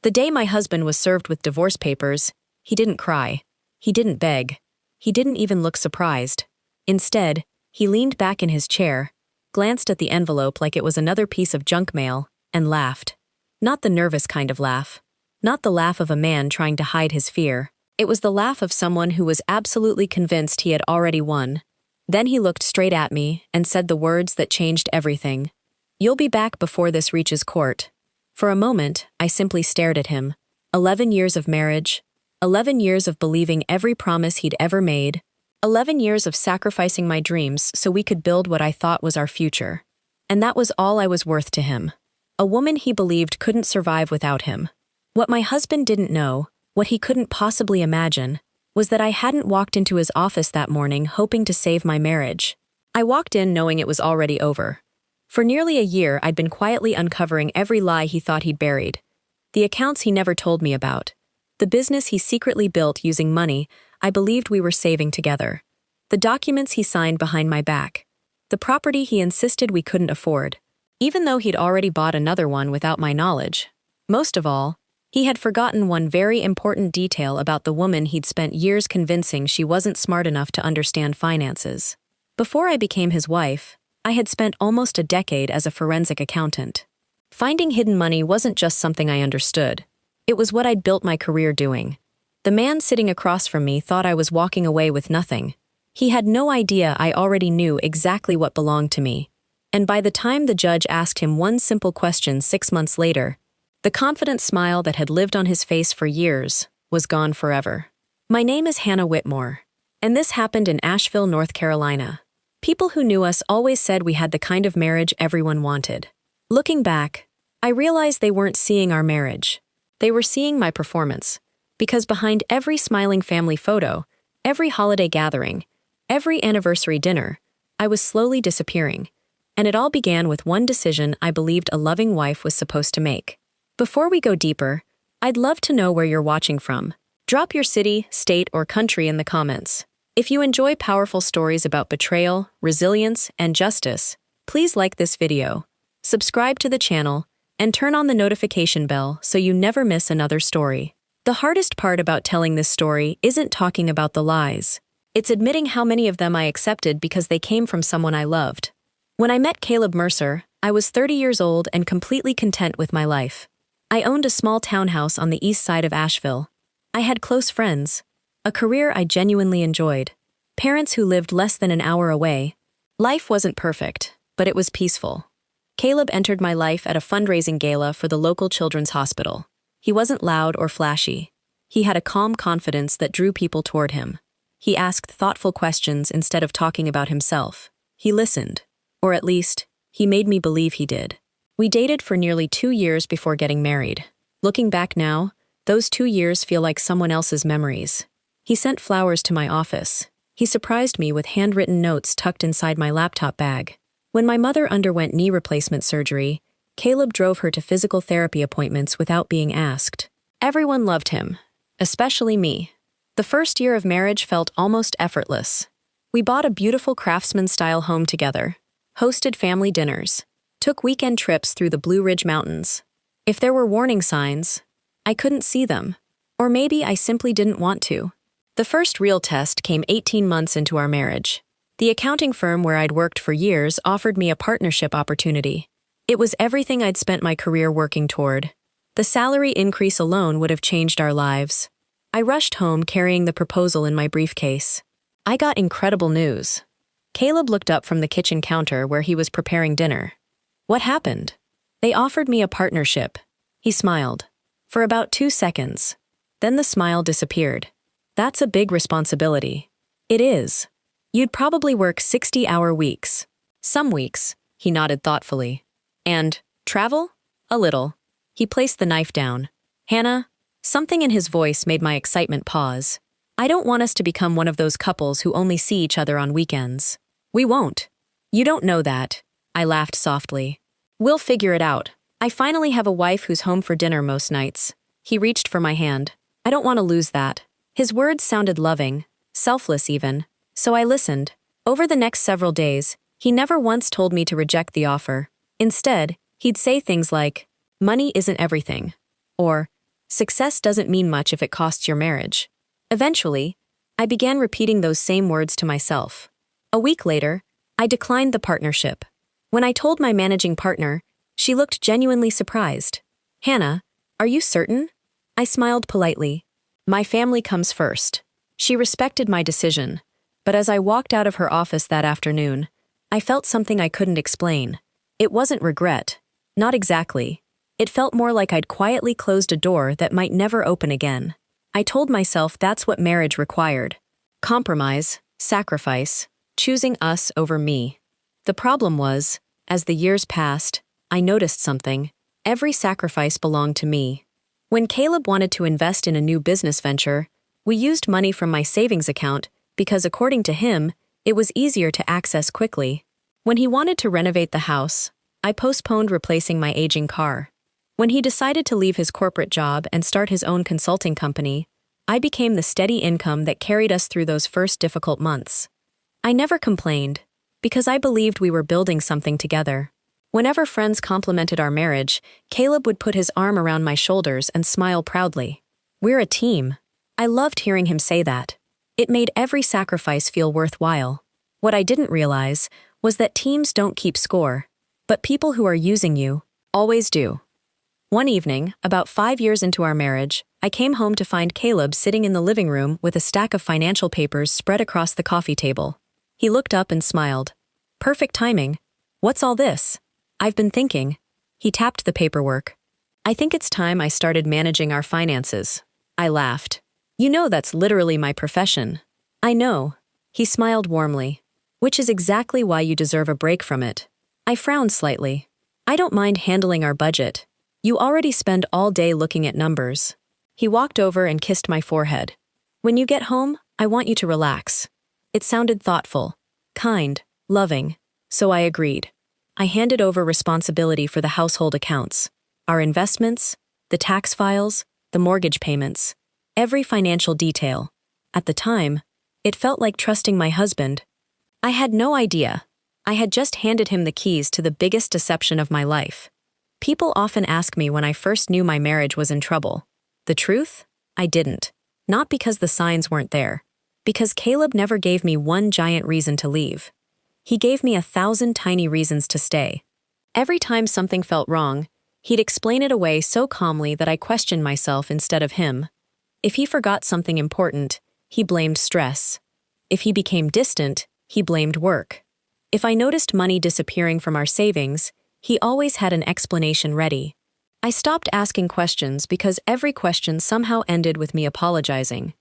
The day my husband was served with divorce papers, he didn't cry. He didn't beg. He didn't even look surprised. Instead, he leaned back in his chair, glanced at the envelope like it was another piece of junk mail, and laughed. Not the nervous kind of laugh. Not the laugh of a man trying to hide his fear. It was the laugh of someone who was absolutely convinced he had already won. Then he looked straight at me and said the words that changed everything. "You'll be back before this reaches court." For a moment, I simply stared at him. 11 years of marriage. 11 years of believing every promise he'd ever made. 11 years of sacrificing my dreams so we could build what I thought was our future. And that was all I was worth to him. A woman he believed couldn't survive without him. What my husband didn't know, what he couldn't possibly imagine, was that I hadn't walked into his office that morning hoping to save my marriage. I walked in knowing it was already over. For nearly a year, I'd been quietly uncovering every lie he thought he'd buried. The accounts he never told me about. The business he secretly built using money I believed we were saving together. The documents he signed behind my back. The property he insisted we couldn't afford, even though he'd already bought another one without my knowledge. Most of all, he had forgotten one very important detail about the woman he'd spent years convincing she wasn't smart enough to understand finances. Before I became his wife, I had spent almost a decade as a forensic accountant. Finding hidden money wasn't just something I understood. It was what I'd built my career doing. The man sitting across from me thought I was walking away with nothing. He had no idea I already knew exactly what belonged to me. And by the time the judge asked him one simple question 6 months later, the confident smile that had lived on his face for years was gone forever. My name is Hannah Whitmore, and this happened in Asheville, North Carolina. People who knew us always said we had the kind of marriage everyone wanted. Looking back, I realized they weren't seeing our marriage. They were seeing my performance. Because behind every smiling family photo, every holiday gathering, every anniversary dinner, I was slowly disappearing. And it all began with one decision I believed a loving wife was supposed to make. Before we go deeper, I'd love to know where you're watching from. Drop your city, state, or country in the comments. If you enjoy powerful stories about betrayal, resilience, and justice, please like this video, subscribe to the channel, and turn on the notification bell so you never miss another story. The hardest part about telling this story isn't talking about the lies. It's admitting how many of them I accepted because they came from someone I loved. When I met Caleb Mercer, I was 30 years old and completely content with my life. I owned a small townhouse on the east side of Asheville. I had close friends, a career I genuinely enjoyed, parents who lived less than an hour away. Life wasn't perfect, but it was peaceful. Caleb entered my life at a fundraising gala for the local children's hospital. He wasn't loud or flashy. He had a calm confidence that drew people toward him. He asked thoughtful questions instead of talking about himself. He listened, or at least, he made me believe he did. We dated for nearly 2 years before getting married. Looking back now, those 2 years feel like someone else's memories. He sent flowers to my office. He surprised me with handwritten notes tucked inside my laptop bag. When my mother underwent knee replacement surgery, Caleb drove her to physical therapy appointments without being asked. Everyone loved him, especially me. The first year of marriage felt almost effortless. We bought a beautiful craftsman-style home together, hosted family dinners, took weekend trips through the Blue Ridge Mountains. If there were warning signs, I couldn't see them. Or maybe I simply didn't want to. The first real test came 18 months into our marriage. The accounting firm where I'd worked for years offered me a partnership opportunity. It was everything I'd spent my career working toward. The salary increase alone would have changed our lives. I rushed home carrying the proposal in my briefcase. I got incredible news. Caleb looked up from the kitchen counter where he was preparing dinner. "What happened?" "They offered me a partnership." He smiled. For about 2 seconds. Then the smile disappeared. "That's a big responsibility." "It is. You'd probably work 60-hour weeks." "Some weeks," he nodded thoughtfully. "And travel?" "A little." He placed the knife down. "Hannah," something in his voice made my excitement pause. "I don't want us to become one of those couples who only see each other on weekends." "We won't." "You don't know that." I laughed softly. "We'll figure it out. I finally have a wife who's home for dinner most nights." He reached for my hand. "I don't want to lose that." His words sounded loving, selfless even, so I listened. Over the next several days, he never once told me to reject the offer. Instead, he'd say things like, "Money isn't everything," or, Success doesn't mean much if it costs your marriage. Eventually, I began repeating those same words to myself. A week later, I declined the partnership. When I told my managing partner, she looked genuinely surprised. "Hannah, are you certain?" I smiled politely. "My family comes first." She respected my decision, but as I walked out of her office that afternoon, I felt something I couldn't explain. It wasn't regret. Not exactly. It felt more like I'd quietly closed a door that might never open again. I told myself that's what marriage required. Compromise, sacrifice, choosing us over me. The problem was, as the years passed, I noticed something. Every sacrifice belonged to me. When Caleb wanted to invest in a new business venture, we used money from my savings account because, according to him, it was easier to access quickly. When he wanted to renovate the house, I postponed replacing my aging car. When he decided to leave his corporate job and start his own consulting company, I became the steady income that carried us through those first difficult months. I never complained, because I believed we were building something together. Whenever friends complimented our marriage, Caleb would put his arm around my shoulders and smile proudly. "We're a team." I loved hearing him say that. It made every sacrifice feel worthwhile. What I didn't realize was that teams don't keep score, but people who are using you always do. One evening, about 5 years into our marriage, I came home to find Caleb sitting in the living room with a stack of financial papers spread across the coffee table. He looked up and smiled. "Perfect timing. What's all this?" "I've been thinking." He tapped the paperwork. "I think it's time I started managing our finances." I laughed. "You know that's literally my profession." "I know." He smiled warmly. "Which is exactly why you deserve a break from it." I frowned slightly. "I don't mind handling our budget. You already spend all day looking at numbers." He walked over and kissed my forehead. "When you get home, I want you to relax." It sounded thoughtful, kind, loving, so I agreed. I handed over responsibility for the household accounts, our investments, the tax files, the mortgage payments, every financial detail. At the time, it felt like trusting my husband. I had no idea. I had just handed him the keys to the biggest deception of my life. People often ask me when I first knew my marriage was in trouble. The truth? I didn't. Not because the signs weren't there. Because Caleb never gave me one giant reason to leave. He gave me 1,000 tiny reasons to stay. Every time something felt wrong, he'd explain it away so calmly that I questioned myself instead of him. If he forgot something important, he blamed stress. If he became distant, he blamed work. If I noticed money disappearing from our savings, he always had an explanation ready. I stopped asking questions because every question somehow ended with me apologizing.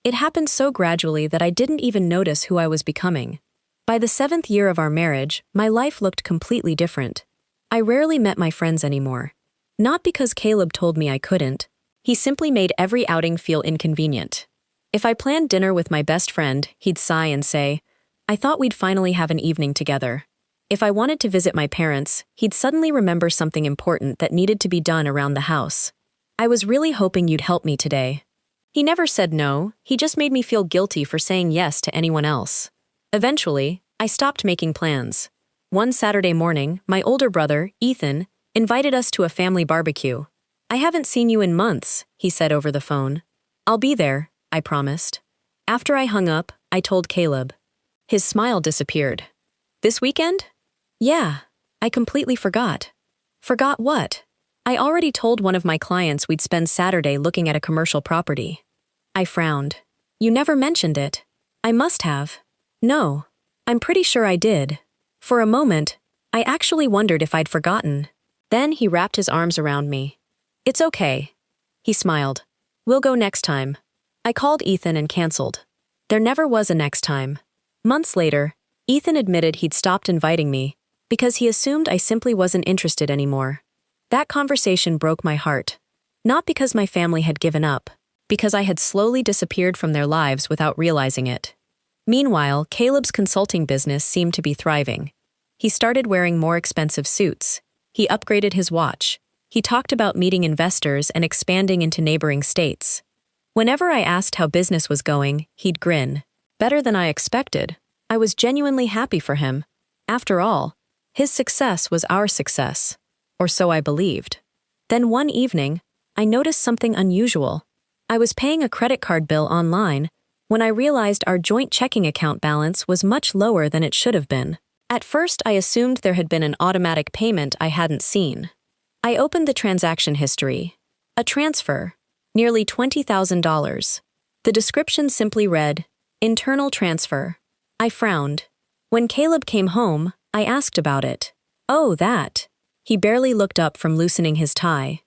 It happened so gradually that I didn't even notice who I was becoming. By the 7th year of our marriage, my life looked completely different. I rarely met my friends anymore. Not because Caleb told me I couldn't. He simply made every outing feel inconvenient. If I planned dinner with my best friend, he'd sigh and say, "I thought we'd finally have an evening together." If I wanted to visit my parents, he'd suddenly remember something important that needed to be done around the house. "I was really hoping you'd help me today." He never said no, he just made me feel guilty for saying yes to anyone else. Eventually, I stopped making plans. One Saturday morning, my older brother, Ethan, invited us to a family barbecue. "I haven't seen you in months," he said over the phone. "I'll be there," I promised. After I hung up, I told Caleb. His smile disappeared. "This weekend?" "Yeah, I completely forgot." "Forgot what?" "I already told one of my clients we'd spend Saturday looking at a commercial property." I frowned. "You never mentioned it." "I must have." "No, I'm pretty sure I did." For a moment, I actually wondered if I'd forgotten. Then he wrapped his arms around me. "It's okay." He smiled. "We'll go next time." I called Ethan and canceled. There never was a next time. Months later, Ethan admitted he'd stopped inviting me because he assumed I simply wasn't interested anymore. That conversation broke my heart. Not because my family had given up, because I had slowly disappeared from their lives without realizing it. Meanwhile, Caleb's consulting business seemed to be thriving. He started wearing more expensive suits. He upgraded his watch. He talked about meeting investors and expanding into neighboring states. Whenever I asked how business was going, he'd grin. Better than I expected. I was genuinely happy for him. After all, his success was our success. Or so I believed. Then one evening, I noticed something unusual. I was paying a credit card bill online when I realized our joint checking account balance was much lower than it should have been. At first, I assumed there had been an automatic payment I hadn't seen. I opened the transaction history. A transfer. Nearly $20,000. The description simply read, "Internal transfer." I frowned. When Caleb came home, I asked about it. "Oh, that." He barely looked up from loosening his tie.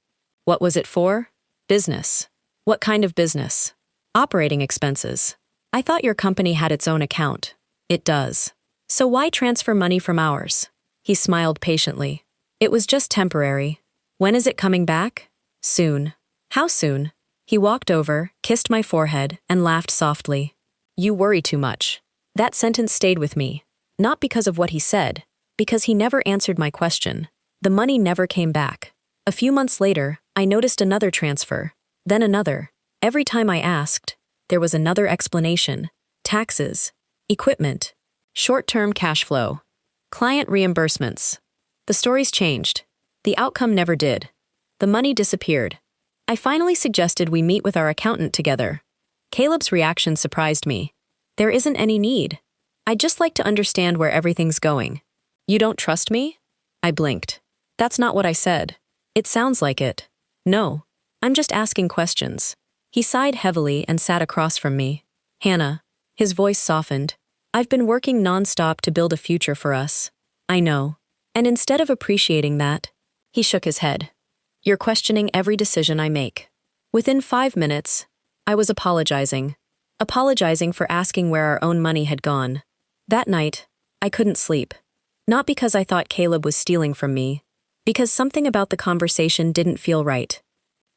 "What was it for?" "Business." "What kind of business?" "Operating expenses." "I thought your company had its own account." "It does." "So why transfer money from ours?" He smiled patiently. "It was just temporary." "When is it coming back?" "Soon." "How soon?" He walked over, kissed my forehead, and laughed softly. "You worry too much." That sentence stayed with me. Not because of what he said, because he never answered my question. The money never came back. A few months later, I noticed another transfer, then another. Every time I asked, there was another explanation. Taxes, equipment, short-term cash flow, client reimbursements. The stories changed. The outcome never did. The money disappeared. I finally suggested we meet with our accountant together. Caleb's reaction surprised me. "There isn't any need. I'd just like to understand where everything's going." "You don't trust me?" I blinked. "That's not what I said." "It sounds like it." "No. I'm just asking questions." He sighed heavily and sat across from me. "Hannah." His voice softened. "I've been working nonstop to build a future for us." "I know." And instead of appreciating that, he shook his head. "You're questioning every decision I make." Within 5 minutes, I was apologizing for asking where our own money had gone. That night, I couldn't sleep. Not because I thought Caleb was stealing from me, because something about the conversation didn't feel right.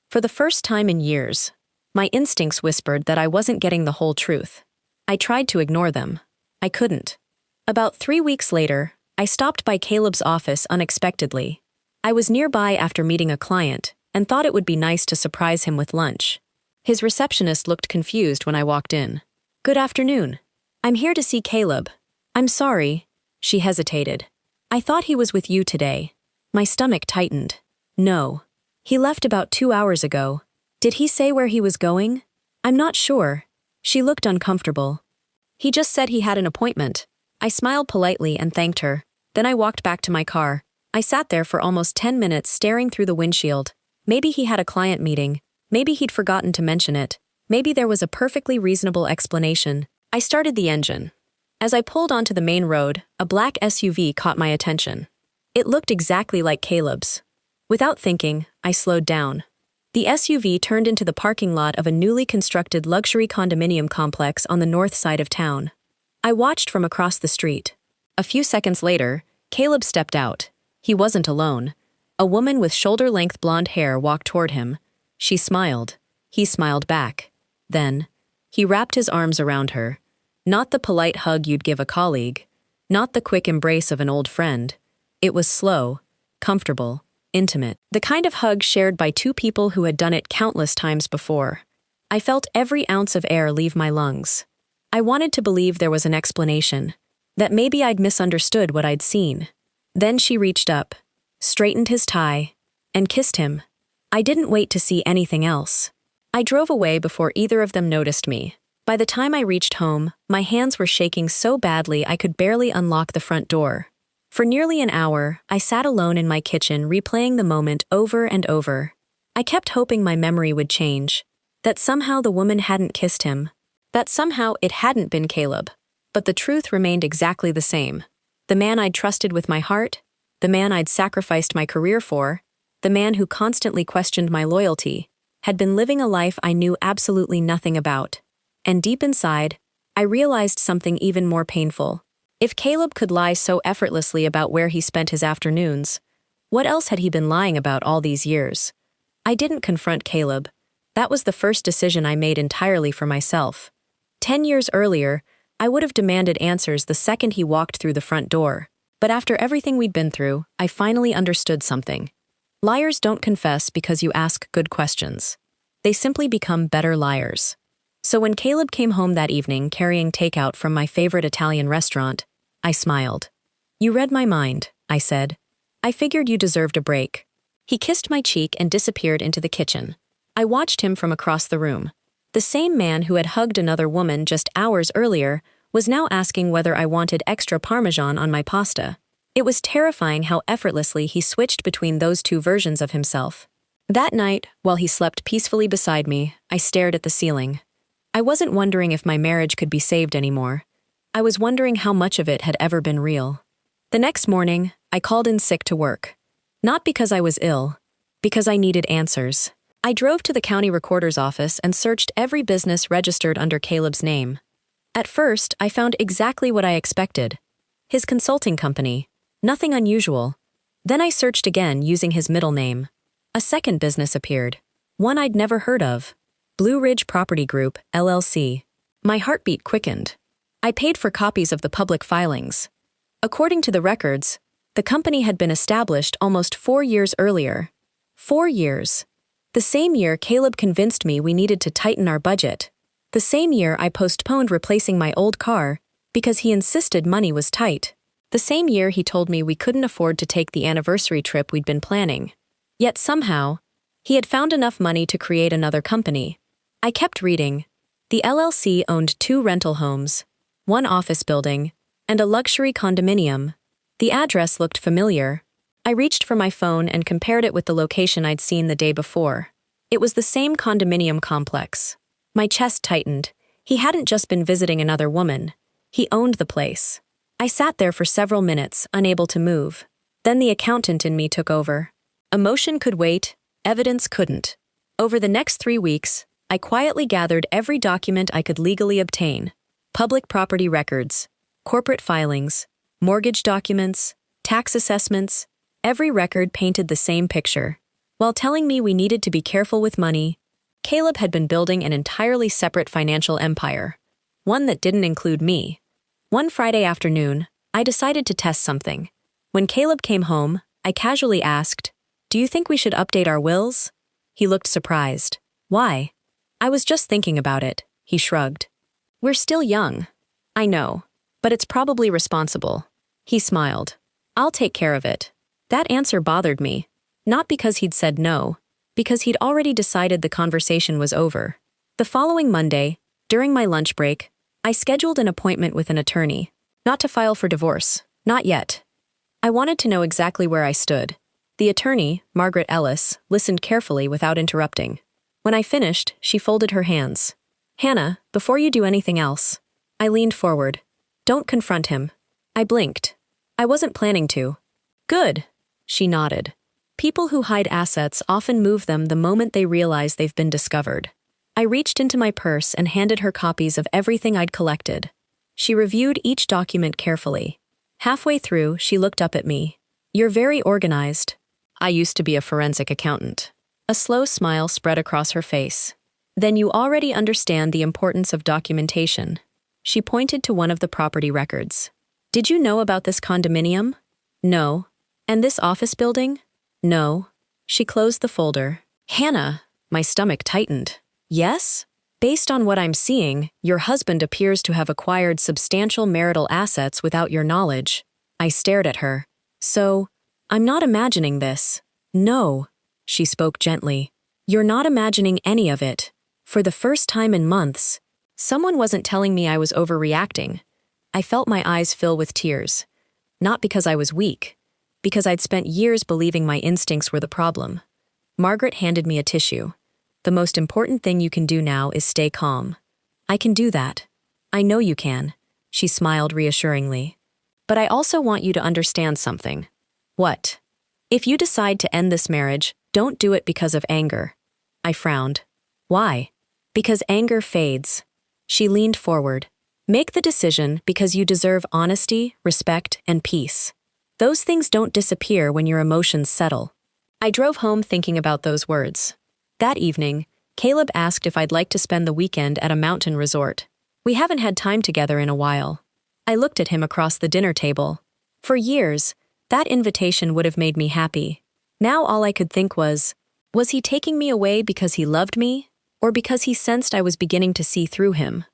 For the first time in years, my instincts whispered that I wasn't getting the whole truth. I tried to ignore them. I couldn't. About 3 weeks later, I stopped by Caleb's office unexpectedly. I was nearby after meeting a client and thought it would be nice to surprise him with lunch. His receptionist looked confused when I walked in. "Good afternoon. I'm here to see Caleb." "I'm sorry." She hesitated. "I thought he was with you today." My stomach tightened. "No. He left about 2 hours ago." "Did he say where he was going?" "I'm not sure." She looked uncomfortable. "He just said he had an appointment." I smiled politely and thanked her. Then I walked back to my car. I sat there for almost 10 minutes staring through the windshield. Maybe he had a client meeting. Maybe he'd forgotten to mention it. Maybe there was a perfectly reasonable explanation. I started the engine. As I pulled onto the main road, a black SUV caught my attention. It looked exactly like Caleb's. Without thinking, I slowed down. The SUV turned into the parking lot of a newly constructed luxury condominium complex on the north side of town. I watched from across the street. A few seconds later, Caleb stepped out. He wasn't alone. A woman with shoulder-length blonde hair walked toward him. She smiled. He smiled back. Then, he wrapped his arms around her. Not the polite hug you'd give a colleague. Not the quick embrace of an old friend. It was slow, comfortable, intimate. The kind of hug shared by two people who had done it countless times before. I felt every ounce of air leave my lungs. I wanted to believe there was an explanation. That maybe I'd misunderstood what I'd seen. Then she reached up, straightened his tie, and kissed him. I didn't wait to see anything else. I drove away before either of them noticed me. By the time I reached home, my hands were shaking so badly I could barely unlock the front door. For nearly an hour, I sat alone in my kitchen replaying the moment over and over. I kept hoping my memory would change, that somehow the woman hadn't kissed him, that somehow it hadn't been Caleb. But the truth remained exactly the same. The man I'd trusted with my heart, the man I'd sacrificed my career for, the man who constantly questioned my loyalty, had been living a life I knew absolutely nothing about. And deep inside, I realized something even more painful. If Caleb could lie so effortlessly about where he spent his afternoons, what else had he been lying about all these years? I didn't confront Caleb. That was the first decision I made entirely for myself. 10 years earlier, I would have demanded answers the second he walked through the front door. But after everything we'd been through, I finally understood something. Liars don't confess because you ask good questions. They simply become better liars. So when Caleb came home that evening carrying takeout from my favorite Italian restaurant, I smiled. "You read my mind," I said. "I figured you deserved a break." He kissed my cheek and disappeared into the kitchen. I watched him from across the room. The same man who had hugged another woman just hours earlier was now asking whether I wanted extra Parmesan on my pasta. It was terrifying how effortlessly he switched between those two versions of himself. That night, while he slept peacefully beside me, I stared at the ceiling. I wasn't wondering if my marriage could be saved anymore. I was wondering how much of it had ever been real. The next morning, I called in sick to work. Not because I was ill, because I needed answers. I drove to the county recorder's office and searched every business registered under Caleb's name. At first, I found exactly what I expected. His consulting company. Nothing unusual. Then I searched again using his middle name. A second business appeared. One I'd never heard of. Blue Ridge Property Group, LLC. My heartbeat quickened. I paid for copies of the public filings. According to the records, the company had been established almost 4 years earlier. 4 years. The same year Caleb convinced me we needed to tighten our budget. The same year I postponed replacing my old car because he insisted money was tight. The same year he told me we couldn't afford to take the anniversary trip we'd been planning. Yet somehow, he had found enough money to create another company. I kept reading. The LLC owned 2 rental homes, 1 office building, and a luxury condominium. The address looked familiar. I reached for my phone and compared it with the location I'd seen the day before. It was the same condominium complex. My chest tightened. He hadn't just been visiting another woman. He owned the place. I sat there for several minutes, unable to move. Then the accountant in me took over. Emotion could wait, evidence couldn't. Over the next 3 weeks, I quietly gathered every document I could legally obtain. Public property records, corporate filings, mortgage documents, tax assessments. Every record painted the same picture. While telling me we needed to be careful with money, Caleb had been building an entirely separate financial empire. One that didn't include me. One Friday afternoon, I decided to test something. When Caleb came home, I casually asked, "Do you think we should update our wills?" He looked surprised. "Why?" "I was just thinking about it," he shrugged. "We're still young." "I know, but it's probably responsible." He smiled. "I'll take care of it." That answer bothered me. Not because he'd said no, because he'd already decided the conversation was over. The following Monday, during my lunch break, I scheduled an appointment with an attorney. Not to file for divorce. Not yet. I wanted to know exactly where I stood. The attorney, Margaret Ellis, listened carefully without interrupting. When I finished, she folded her hands. "Hannah, before you do anything else." I leaned forward. "Don't confront him." I blinked. I wasn't planning to. "Good." She nodded. People who hide assets often move them the moment they realize they've been discovered. I reached into my purse and handed her copies of everything I'd collected. She reviewed each document carefully. Halfway through, she looked up at me. "You're very organized." I used to be a forensic accountant. A slow smile spread across her face. "Then you already understand the importance of documentation." She pointed to one of the property records. "Did you know about this condominium?" "No." "And this office building?" "No." She closed the folder. "Hannah," my stomach tightened. "Yes? Based on what I'm seeing, your husband appears to have acquired substantial marital assets without your knowledge." I stared at her. "So, I'm not imagining this." "No." She spoke gently. "You're not imagining any of it. For the first time in months, someone wasn't telling me I was overreacting." I felt my eyes fill with tears. Not because I was weak, because I'd spent years believing my instincts were the problem. Margaret handed me a tissue. "The most important thing you can do now is stay calm." "I can do that." "I know you can." She smiled reassuringly. "But I also want you to understand something." "What?" "If you decide to end this marriage, don't do it because of anger." I frowned. "Why?" "Because anger fades." She leaned forward. "Make the decision because you deserve honesty, respect, and peace. Those things don't disappear when your emotions settle." I drove home thinking about those words. That evening, Caleb asked if I'd like to spend the weekend at a mountain resort. We haven't had time together in a while. I looked at him across the dinner table. For years, that invitation would have made me happy. Now all I could think was he taking me away because he loved me, or because he sensed I was beginning to see through him?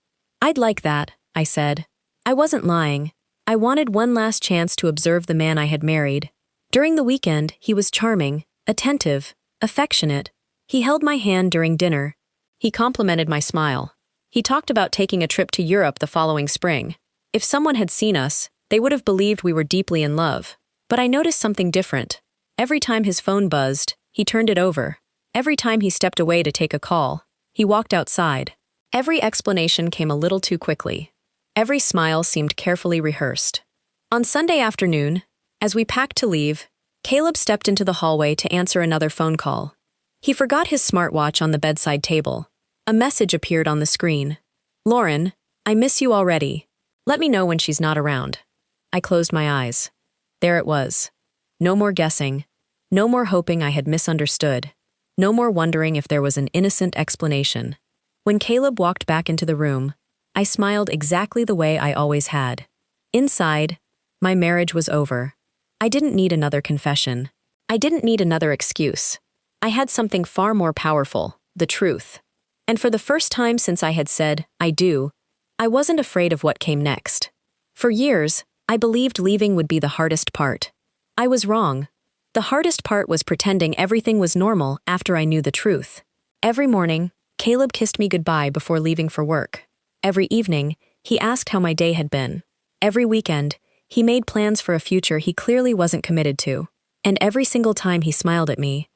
"I'd like that," I said. I wasn't lying. I wanted one last chance to observe the man I had married. During the weekend, he was charming, attentive, affectionate, He held my hand during dinner. He complimented my smile. He talked about taking a trip to Europe the following spring. If someone had seen us, they would have believed we were deeply in love. But I noticed something different. Every time his phone buzzed, he turned it over. Every time he stepped away to take a call, he walked outside. Every explanation came a little too quickly. Every smile seemed carefully rehearsed. On Sunday afternoon, as we packed to leave, Caleb stepped into the hallway to answer another phone call. He forgot his smartwatch on the bedside table. A message appeared on the screen. "Lauren, I miss you already. Let me know when she's not around." I closed my eyes. There it was. No more guessing. No more hoping I had misunderstood. No more wondering if there was an innocent explanation. When Caleb walked back into the room, I smiled exactly the way I always had. Inside, my marriage was over. I didn't need another confession. I didn't need another excuse. I had something far more powerful, the truth. And for the first time since I had said, "I do," I wasn't afraid of what came next. For years, I believed leaving would be the hardest part. I was wrong. The hardest part was pretending everything was normal after I knew the truth. Every morning, Caleb kissed me goodbye before leaving for work. Every evening, he asked how my day had been. Every weekend, he made plans for a future he clearly wasn't committed to. And every single time he smiled at me,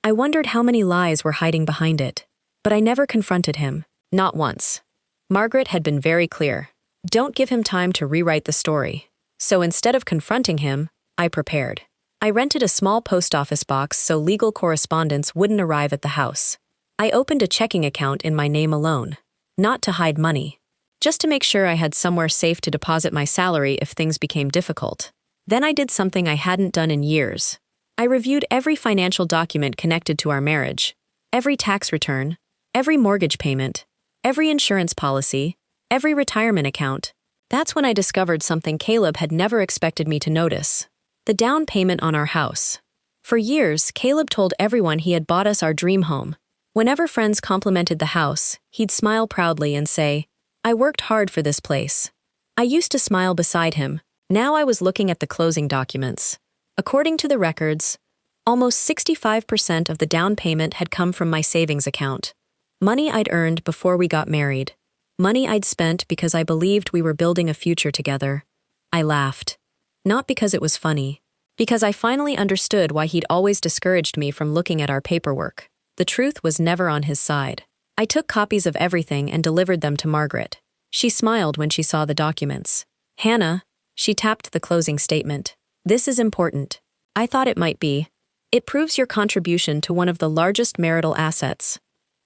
I wondered how many lies were hiding behind it. But I never confronted him, not once. Margaret had been very clear. Don't give him time to rewrite the story. So instead of confronting him, I prepared. I rented a small post office box so legal correspondence wouldn't arrive at the house. I opened a checking account in my name alone. Not to hide money. Just to make sure I had somewhere safe to deposit my salary if things became difficult. Then I did something I hadn't done in years. I reviewed every financial document connected to our marriage. Every tax return. Every mortgage payment. Every insurance policy. Every retirement account. That's when I discovered something Caleb had never expected me to notice. The down payment on our house. For years, Caleb told everyone he had bought us our dream home. Whenever friends complimented the house, he'd smile proudly and say, "I worked hard for this place." I used to smile beside him. Now I was looking at the closing documents. According to the records, almost 65% of the down payment had come from my savings account. Money I'd earned before we got married. Money I'd spent because I believed we were building a future together. I laughed. Not because it was funny. Because I finally understood why he'd always discouraged me from looking at our paperwork. The truth was never on his side. I took copies of everything and delivered them to Margaret. She smiled when she saw the documents. "Hannah," she tapped the closing statement. "This is important." I thought it might be. It proves your contribution to one of the largest marital assets.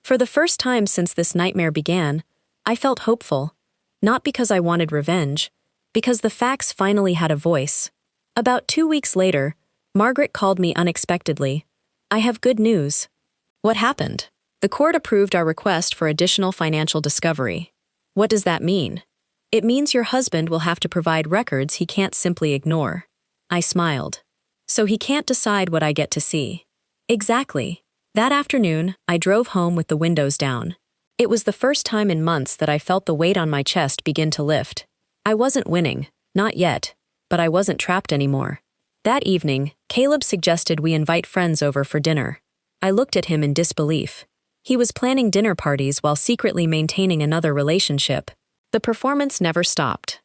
For the first time since this nightmare began, I felt hopeful. Not because I wanted revenge, because the facts finally had a voice. About 2 weeks later, Margaret called me unexpectedly. "I have good news." "What happened?" "The court approved our request for additional financial discovery." "What does that mean?" "It means your husband will have to provide records he can't simply ignore." I smiled. "So he can't decide what I get to see." "Exactly." That afternoon, I drove home with the windows down. It was the first time in months that I felt the weight on my chest begin to lift. I wasn't winning, not yet, but I wasn't trapped anymore. That evening, Caleb suggested we invite friends over for dinner. I looked at him in disbelief. He was planning dinner parties while secretly maintaining another relationship. The performance never stopped.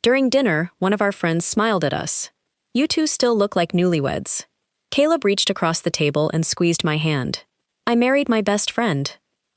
During dinner, one of our friends smiled at us. "You two still look like newlyweds." Caleb reached across the table and squeezed my hand. "I married my best friend."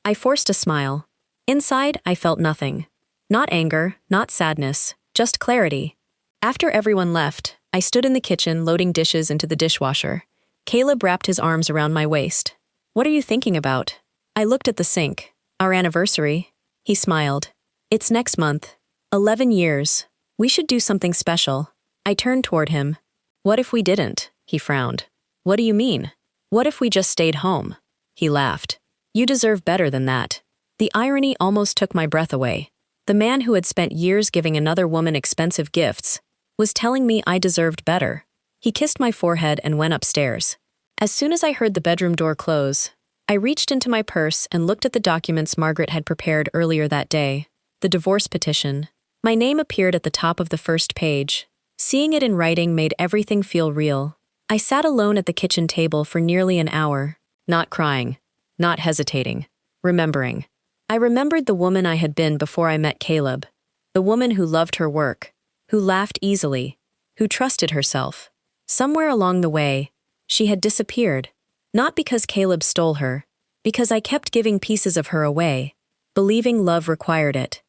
I forced a smile. Inside, I felt nothing. Not anger, not sadness, just clarity. After everyone left, I stood in the kitchen loading dishes into the dishwasher. Caleb wrapped his arms around my waist. "What are you thinking about?" I looked at the sink. "Our anniversary." He smiled. "It's next month. 11 years. We should do something special." I turned toward him. "What if we didn't?" He frowned. "What do you mean?" "What if we just stayed home?" He laughed. "You deserve better than that." The irony almost took my breath away. The man who had spent years giving another woman expensive gifts was telling me I deserved better. He kissed my forehead and went upstairs. As soon as I heard the bedroom door close, I reached into my purse and looked at the documents Margaret had prepared earlier that day. The divorce petition. My name appeared at the top of the first page. Seeing it in writing made everything feel real. I sat alone at the kitchen table for nearly an hour, not crying, not hesitating. Remembering. I remembered the woman I had been before I met Caleb. The woman who loved her work, who laughed easily, who trusted herself. Somewhere along the way, she had disappeared. Not because Caleb stole her, because I kept giving pieces of her away, believing love required it.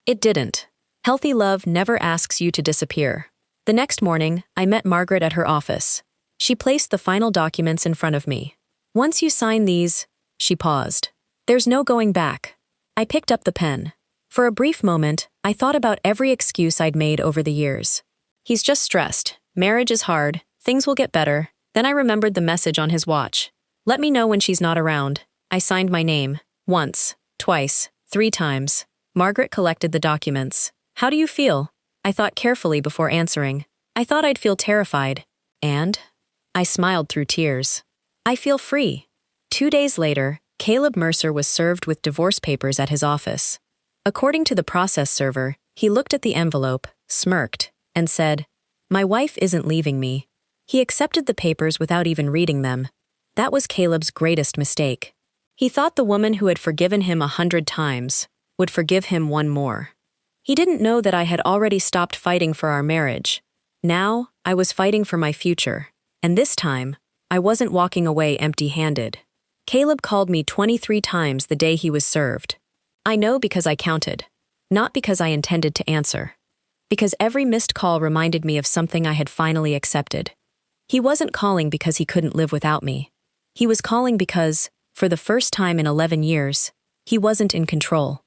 It didn't. Healthy love never asks you to disappear. The next morning, I met Margaret at her office. She placed the final documents in front of me. Once you sign these, she paused. There's no going back. I picked up the pen. For a brief moment, I thought about every excuse I'd made over the years. He's just stressed. Marriage is hard. Things will get better. Then I remembered the message on his watch. Let me know when she's not around. I signed my name. Once, twice, 3 times. Margaret collected the documents. How do you feel? I thought carefully before answering. I thought I'd feel terrified. And? I smiled through tears. I feel free. 2 days later, Caleb Mercer was served with divorce papers at his office. According to the process server, he looked at the envelope, smirked, and said, "My wife isn't leaving me." He accepted the papers without even reading them. That was Caleb's greatest mistake. He thought the woman who had forgiven him 100 times would forgive him one more. He didn't know that I had already stopped fighting for our marriage. Now, I was fighting for my future. And this time, I wasn't walking away empty-handed. Caleb called me 23 times the day he was served. I know because I counted, not because I intended to answer. Because every missed call reminded me of something I had finally accepted. He wasn't calling because he couldn't live without me. He was calling because, for the first time in 11 years, he wasn't in control.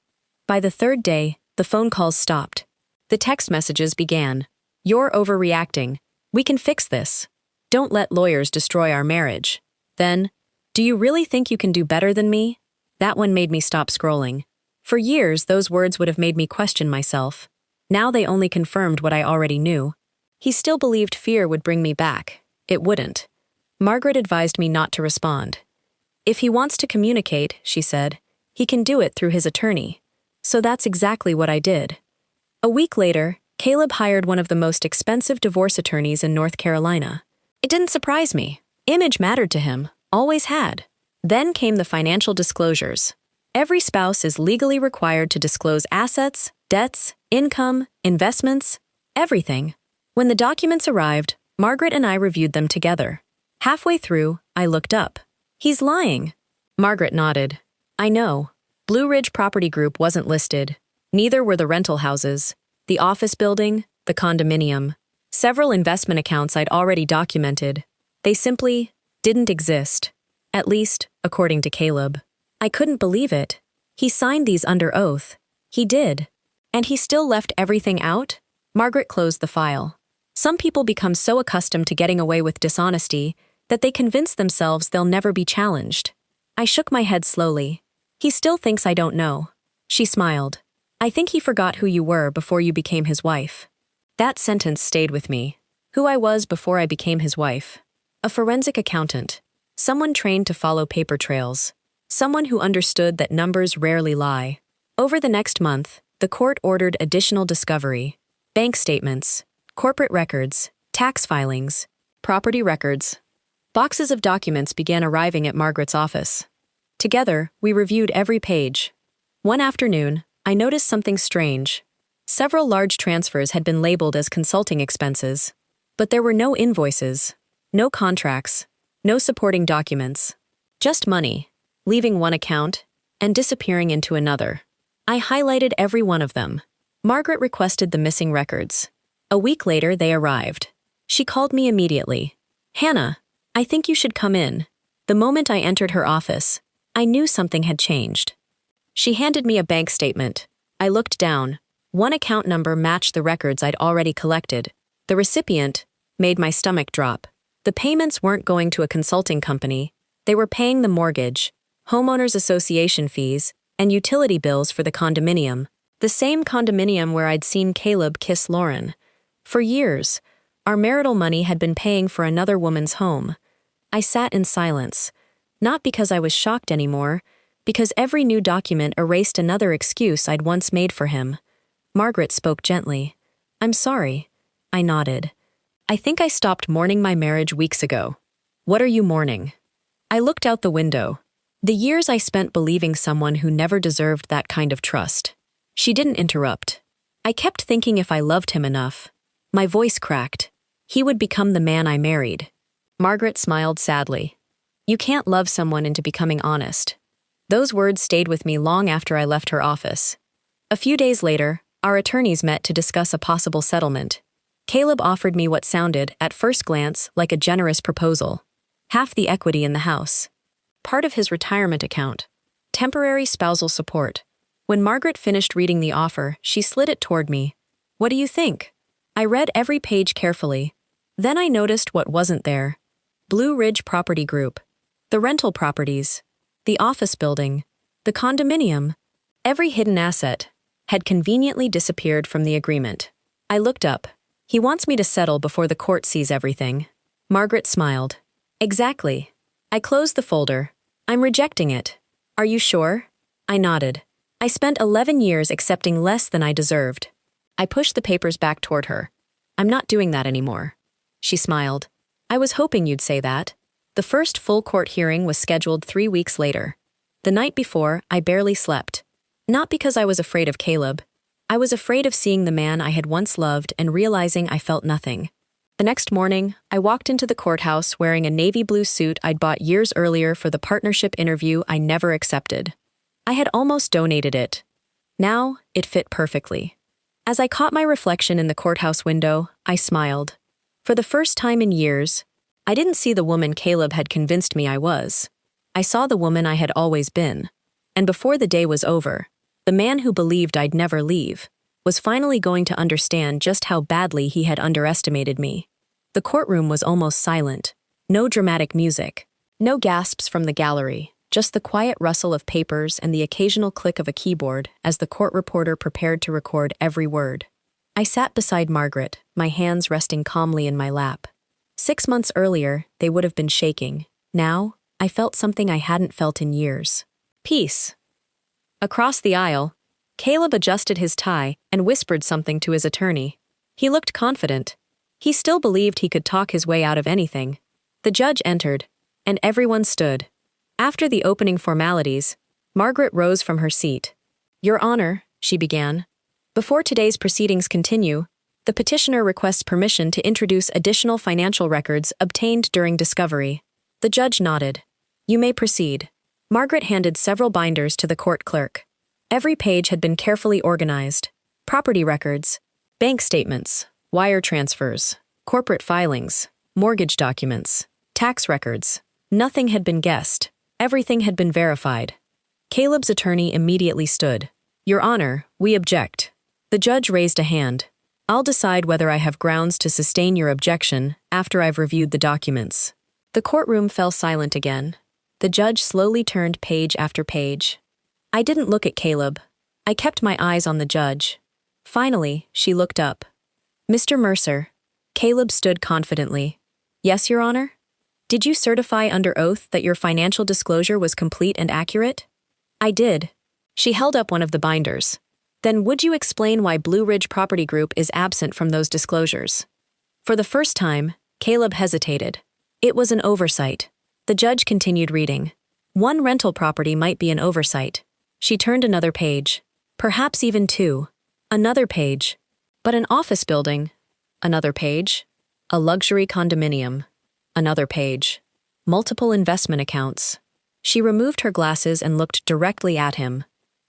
By the 3rd day, the phone calls stopped. The text messages began. "You're overreacting. We can fix this. Don't let lawyers destroy our marriage." Then, "Do you really think you can do better than me?" That one made me stop scrolling. For years, those words would have made me question myself. Now they only confirmed what I already knew. He still believed fear would bring me back. It wouldn't. Margaret advised me not to respond. If he wants to communicate, she said, he can do it through his attorney. So that's exactly what I did. A week later, Caleb hired one of the most expensive divorce attorneys in North Carolina. It didn't surprise me. Image mattered to him, always had. Then came the financial disclosures. Every spouse is legally required to disclose assets, debts, income, investments, everything. When the documents arrived, Margaret and I reviewed them together. Halfway through, I looked up. "He's lying." Margaret nodded. "I know. Blue Ridge Property Group wasn't listed. Neither were the rental houses, the office building, the condominium. Several investment accounts I'd already documented. They simply didn't exist. At least, according to Caleb. I couldn't believe it. He signed these under oath. He did. And he still left everything out?" Margaret closed the file. Some people become so accustomed to getting away with dishonesty that they convince themselves they'll never be challenged. I shook my head slowly. "He still thinks I don't know." She smiled. "I think he forgot who you were before you became his wife." That sentence stayed with me. Who I was before I became his wife. A forensic accountant. Someone trained to follow paper trails. Someone who understood that numbers rarely lie. Over the next month, the court ordered additional discovery. Bank statements, corporate records, tax filings, property records. Boxes of documents began arriving at Margaret's office. Together, we reviewed every page. One afternoon, I noticed something strange. Several large transfers had been labeled as consulting expenses, but there were no invoices, no contracts, no supporting documents. Just money, leaving one account and disappearing into another. I highlighted every one of them. Margaret requested the missing records. A week later, they arrived. She called me immediately. "Hannah, I think you should come in." The moment I entered her office, I knew something had changed. She handed me a bank statement. I looked down. One account number matched the records I'd already collected. The recipient made my stomach drop. The payments weren't going to a consulting company. They were paying the mortgage, homeowners association fees, and utility bills for the condominium. The same condominium where I'd seen Caleb kiss Lauren. For years, our marital money had been paying for another woman's home. I sat in silence, not because I was shocked anymore, because every new document erased another excuse I'd once made for him. Margaret spoke gently. "I'm sorry." I nodded. "I think I stopped mourning my marriage weeks ago." "What are you mourning?" I looked out the window. The years I spent believing someone who never deserved that kind of trust. She didn't interrupt. I kept thinking if I loved him enough. My voice cracked. He would become the man I married. Margaret smiled sadly. You can't love someone into becoming honest. Those words stayed with me long after I left her office. A few days later, our attorneys met to discuss a possible settlement. Caleb offered me what sounded, at first glance, like a generous proposal. Half the equity in the house. Part of his retirement account. Temporary spousal support. When Margaret finished reading the offer, she slid it toward me. What do you think? I read every page carefully. Then I noticed what wasn't there. Blue Ridge Property Group. The rental properties. The office building. The condominium. Every hidden asset had conveniently disappeared from the agreement. I looked up. He wants me to settle before the court sees everything. Margaret smiled. Exactly. I closed the folder. I'm rejecting it. Are you sure? I nodded. I spent 11 years accepting less than I deserved. I pushed the papers back toward her. I'm not doing that anymore. She smiled. I was hoping you'd say that. The first full court hearing was scheduled 3 weeks later. The night before, I barely slept. Not because I was afraid of Caleb. I was afraid of seeing the man I had once loved and realizing I felt nothing. The next morning, I walked into the courthouse wearing a navy blue suit I'd bought years earlier for the partnership interview I never accepted. I had almost donated it. Now, it fit perfectly. As I caught my reflection in the courthouse window, I smiled. For the first time in years, I didn't see the woman Caleb had convinced me I was. I saw the woman I had always been. And before the day was over, the man who believed I'd never leave was finally going to understand just how badly he had underestimated me. The courtroom was almost silent. No dramatic music. No gasps from the gallery. Just the quiet rustle of papers and the occasional click of a keyboard as the court reporter prepared to record every word. I sat beside Margaret, my hands resting calmly in my lap. 6 months earlier, they would have been shaking. Now, I felt something I hadn't felt in years. Peace. Across the aisle, Caleb adjusted his tie and whispered something to his attorney. He looked confident. He still believed he could talk his way out of anything. The judge entered, and everyone stood. After the opening formalities, Margaret rose from her seat. Your Honor, she began. Before today's proceedings continue, the petitioner requests permission to introduce additional financial records obtained during discovery. The judge nodded. You may proceed. Margaret handed several binders to the court clerk. Every page had been carefully organized. Property records, bank statements, wire transfers, corporate filings, mortgage documents, tax records. Nothing had been guessed. Everything had been verified. Caleb's attorney immediately stood. Your Honor, we object. The judge raised a hand. I'll decide whether I have grounds to sustain your objection after I've reviewed the documents. The courtroom fell silent again. The judge slowly turned page after page. I didn't look at Caleb. I kept my eyes on the judge. Finally, she looked up. Mr. Mercer. Caleb stood confidently. Yes, Your Honor? Did you certify under oath that your financial disclosure was complete and accurate? I did. She held up one of the binders. Then would you explain why Blue Ridge Property Group is absent from those disclosures? For the first time, Caleb hesitated. It was an oversight. The judge continued reading. One rental property might be an oversight. She turned another page. Perhaps even two. Another page. But an office building. Another page. A luxury condominium. Another page. Multiple investment accounts. She removed her glasses and looked directly at him.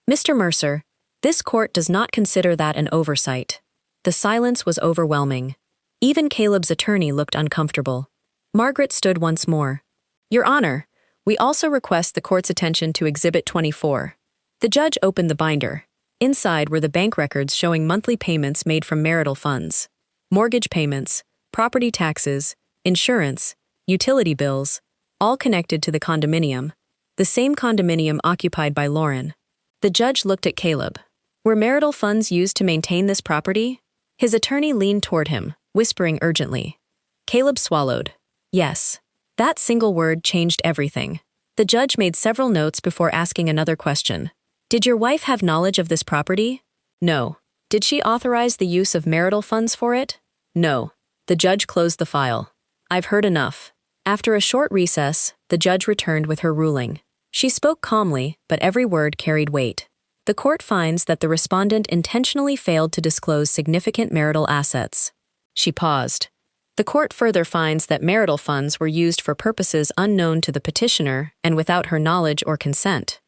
Mr. Mercer, this court does not consider that an oversight. The silence was overwhelming. Even Caleb's attorney looked uncomfortable. Margaret stood once more. Your Honor, we also request the court's attention to Exhibit 24. The judge opened the binder. Inside were the bank records showing monthly payments made from marital funds. Mortgage payments, property taxes, insurance, utility bills, all connected to the condominium. The same condominium occupied by Lauren. The judge looked at Caleb. Were marital funds used to maintain this property? His attorney leaned toward him, whispering urgently. Caleb swallowed. Yes. That single word changed everything. The judge made several notes before asking another question. Did your wife have knowledge of this property? No. Did she authorize the use of marital funds for it? No. The judge closed the file. I've heard enough. After a short recess, the judge returned with her ruling. She spoke calmly, but every word carried weight. The court finds that the respondent intentionally failed to disclose significant marital assets. She paused. The court further finds that marital funds were used for purposes unknown to the petitioner and without her knowledge or consent.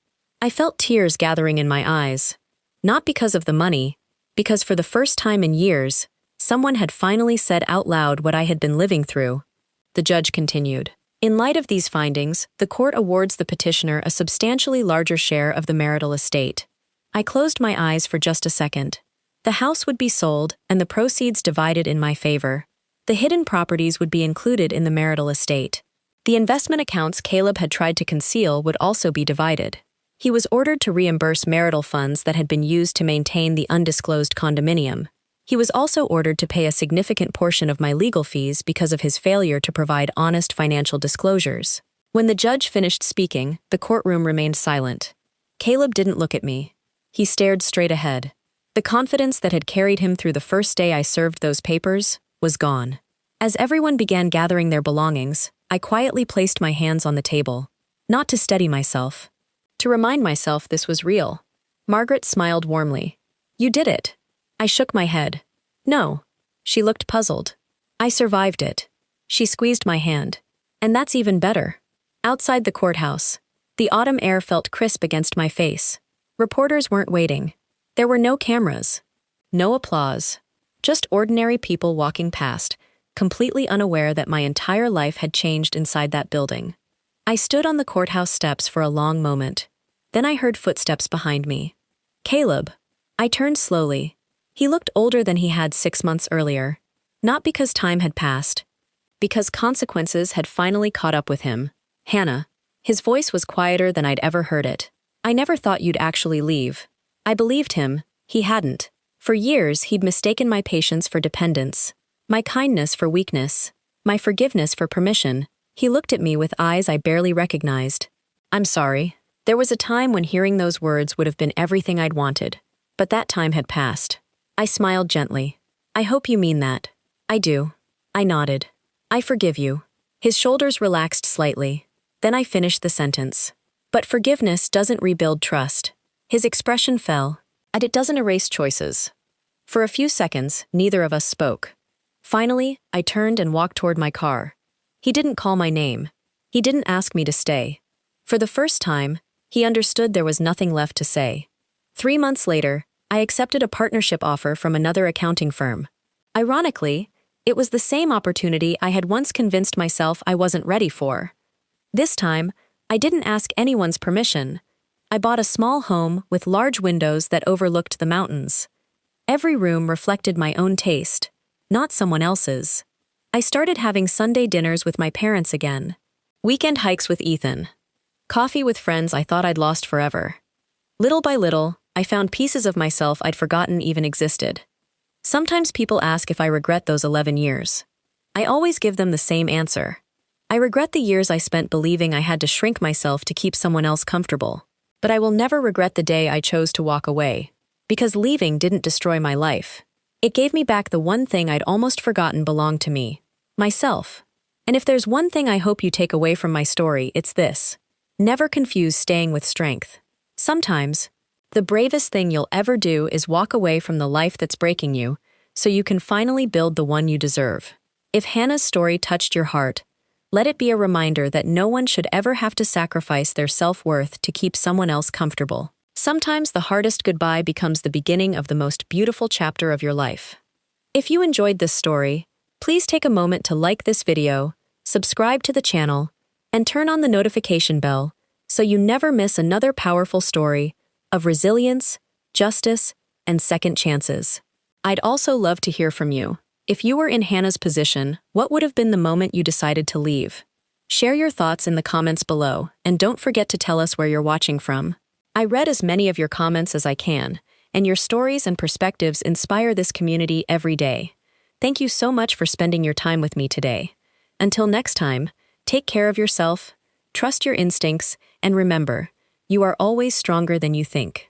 I felt tears gathering in my eyes. Not because of the money, because for the first time in years, someone had finally said out loud what I had been living through. The judge continued. In light of these findings, the court awards the petitioner a substantially larger share of the marital estate. I closed my eyes for just a second. The house would be sold and the proceeds divided in my favor. The hidden properties would be included in the marital estate. The investment accounts Caleb had tried to conceal would also be divided. He was ordered to reimburse marital funds that had been used to maintain the undisclosed condominium. He was also ordered to pay a significant portion of my legal fees because of his failure to provide honest financial disclosures. When the judge finished speaking, the courtroom remained silent. Caleb didn't look at me. He stared straight ahead. The confidence that had carried him through the first day I served those papers was gone. As everyone began gathering their belongings, I quietly placed my hands on the table. Not to steady myself. To remind myself this was real. Margaret smiled warmly. You did it. I shook my head. No. She looked puzzled. I survived it. She squeezed my hand. And that's even better. Outside the courthouse, the autumn air felt crisp against my face. Reporters weren't waiting. There were no cameras. No applause. Just ordinary people walking past, completely unaware that my entire life had changed inside that building. I stood on the courthouse steps for a long moment. Then I heard footsteps behind me. Caleb. I turned slowly. He looked older than he had 6 months earlier. Not because time had passed. Because consequences had finally caught up with him. Hannah. His voice was quieter than I'd ever heard it. I never thought you'd actually leave. I believed him. He hadn't. For years, he'd mistaken my patience for dependence, my kindness for weakness, my forgiveness for permission. He looked at me with eyes I barely recognized. I'm sorry. There was a time when hearing those words would have been everything I'd wanted. But that time had passed. I smiled gently. I hope you mean that. I do. I nodded. I forgive you. His shoulders relaxed slightly. Then I finished the sentence. But forgiveness doesn't rebuild trust. His expression fell, and it doesn't erase choices. For a few seconds, neither of us spoke. Finally, I turned and walked toward my car. He didn't call my name. He didn't ask me to stay. For the first time, he understood there was nothing left to say. 3 months later, I accepted a partnership offer from another accounting firm. Ironically, it was the same opportunity I had once convinced myself I wasn't ready for. This time, I didn't ask anyone's permission. I bought a small home with large windows that overlooked the mountains. Every room reflected my own taste, not someone else's. I started having Sunday dinners with my parents again. Weekend hikes with Ethan. Coffee with friends I thought I'd lost forever. Little by little, I found pieces of myself I'd forgotten even existed. Sometimes people ask if I regret those 11 years. I always give them the same answer. I regret the years I spent believing I had to shrink myself to keep someone else comfortable. But I will never regret the day I chose to walk away. Because leaving didn't destroy my life. It gave me back the one thing I'd almost forgotten belonged to me. Myself. And if there's one thing I hope you take away from my story, it's this. Never confuse staying with strength. Sometimes, the bravest thing you'll ever do is walk away from the life that's breaking you, so you can finally build the one you deserve. If Hannah's story touched your heart, let it be a reminder that no one should ever have to sacrifice their self-worth to keep someone else comfortable. Sometimes the hardest goodbye becomes the beginning of the most beautiful chapter of your life. If you enjoyed this story, please take a moment to like this video, subscribe to the channel, and turn on the notification bell so you never miss another powerful story of resilience, justice, and second chances. I'd also love to hear from you. If you were in Hannah's position, what would have been the moment you decided to leave? Share your thoughts in the comments below, and don't forget to tell us where you're watching from. I read as many of your comments as I can, and your stories and perspectives inspire this community every day. Thank you so much for spending your time with me today. Until next time, take care of yourself, trust your instincts, and remember, you are always stronger than you think.